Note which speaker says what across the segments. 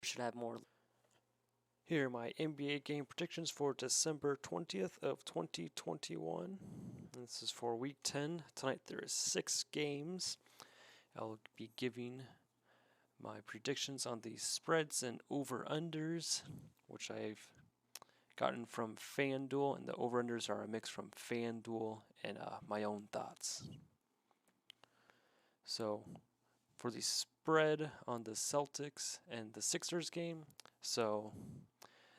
Speaker 1: should have more. Here are my NBA game predictions for December 20th of 2021. This is for Week 10. Tonight there is 6 games. I'll be giving my predictions on the spreads and over-unders, which I've gotten from FanDuel, and the over-unders are a mix from FanDuel and my own thoughts. So, for the spread on the Celtics and the Sixers game, so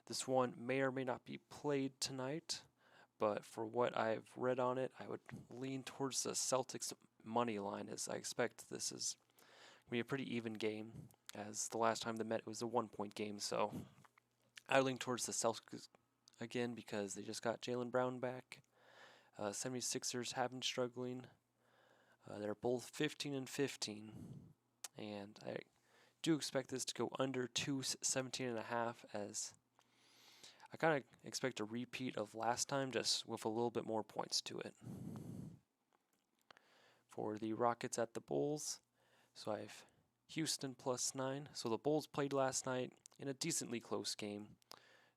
Speaker 1: this one may or may not be played tonight, but for what I've read on it, I would lean towards the Celtics money line, as I expect this is going to be a pretty even game, as the last time they met it was a 1-point game, so I lean towards the Celtics again because they just got Jaylen Brown back. 76ers have been struggling. They're both 15-15, and I do expect this to go under 217.5, as I kind of expect a repeat of last time, just with a little bit more points to it. For the Rockets at the Bulls, so I have Houston +9. So the Bulls played last night in a decently close game,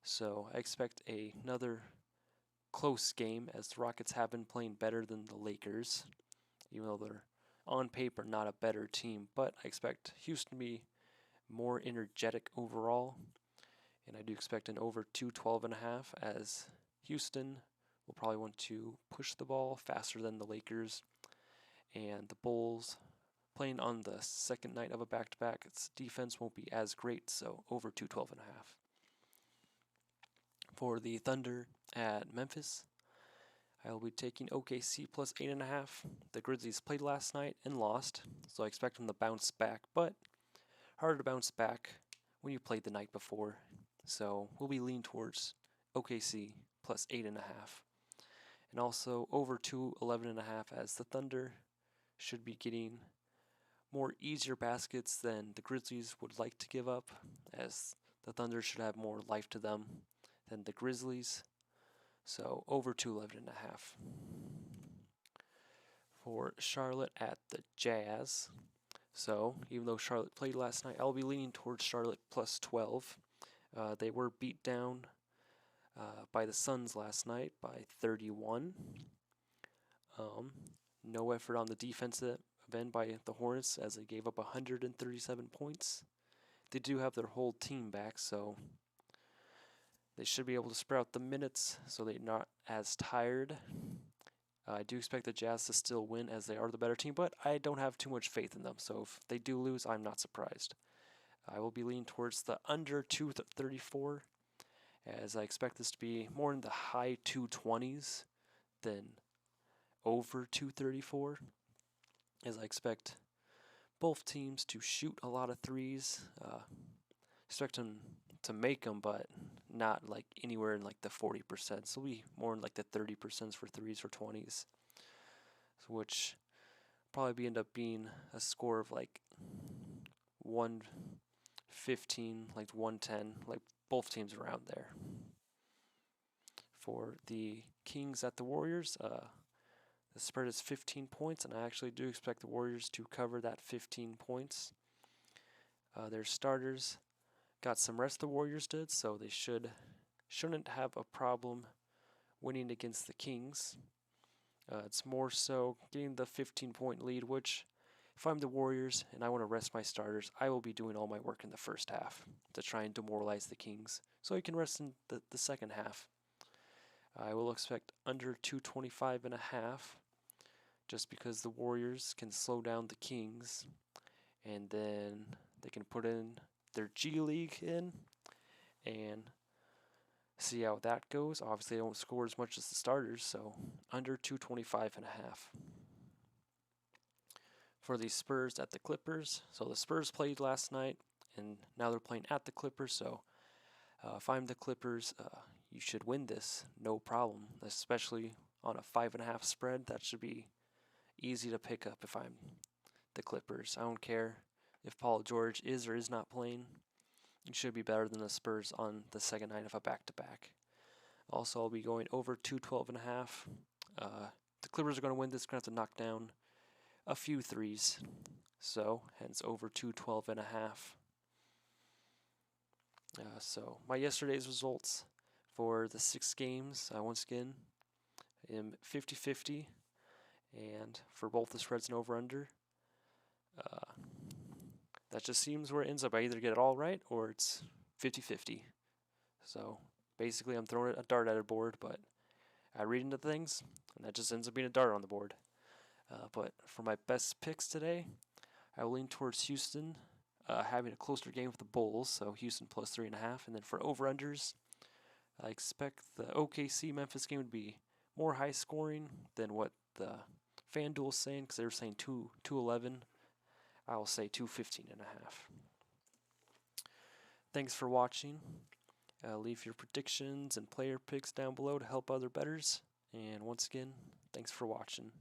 Speaker 1: so I expect another close game, as the Rockets have been playing better than the Lakers, even though they're on paper not a better team. But I expect Houston to be more energetic overall, and I do expect an over 212.5, as Houston will probably want to push the ball faster than the Lakers, and the Bulls, playing on the second night of a back-to-back, its defense won't be as great, so over 212.5. For the Thunder at Memphis, I will be taking OKC +8.5. The Grizzlies played last night and lost, so I expect them to bounce back, but harder to bounce back when you played the night before. So we'll be leaning towards OKC +8.5. And also over 211.5, as the Thunder should be getting more easier baskets than the Grizzlies would like to give up, as the Thunder should have more life to them than the Grizzlies. So over 211.5. For Charlotte at the Jazz, so even though Charlotte played last night, I'll be leaning towards Charlotte +12. They were beat down by the Suns last night by 31. No effort on the defensive end by the Hornets, as they gave up 137 points. They do have their whole team back, so they should be able to spread out the minutes so they're not as tired. I do expect the Jazz to still win, as they are the better team, but I don't have too much faith in them, so if they do lose, I'm not surprised. I will be leaning towards the under 234, as I expect this to be more in the high 220s than over 234, as I expect both teams to shoot a lot of threes. Expect them to make them, but not like anywhere in like the 40%. So it'll be more in like the 30% for threes or 20s, which probably end up being a score of like 115, like 110, like both teams around there. For the Kings at the Warriors, the spread is 15 points, and I actually do expect the Warriors to cover that 15 points. Their starters got some rest, the Warriors did, so they shouldn't have a problem winning against the Kings. It's more so getting the 15-point lead, which if I'm the Warriors and I want to rest my starters, I will be doing all my work in the first half to try and demoralize the Kings, so you can rest in the second half. I will expect under 225.5, just because the Warriors can slow down the Kings, and then they can put in their G League in and see how that goes. Obviously, they don't score as much as the starters, so under 225.5. For the Spurs at the Clippers, so the Spurs played last night, and now they're playing at the Clippers, so if I'm the Clippers, you should win this, no problem, especially on a 5.5 spread. That should be easy to pick up if I'm the Clippers. I don't care if Paul George is or is not playing. It should be better than the Spurs on the second night of a back-to-back. Also, I'll be going over 212.5. The Clippers are going to win this. Going to have to knock down a few threes, so hence over 212.5. So my yesterday's results for the 6 games, once again, am 50-50, and for both the spreads and over-under, that just seems where it ends up. I either get it all right or it's 50-50. So basically I'm throwing a dart at a board, but I read into things, and that just ends up being a dart on the board. But for my best picks today, I will lean towards Houston having a closer game with the Bulls, so Houston plus 3.5. And then for over-unders, I expect the OKC Memphis game would be more high scoring than what the FanDuel is saying, because they were saying 211. I will say 215.5. Thanks for watching. Leave your predictions and player picks down below to help other bettors. And once again, thanks for watching.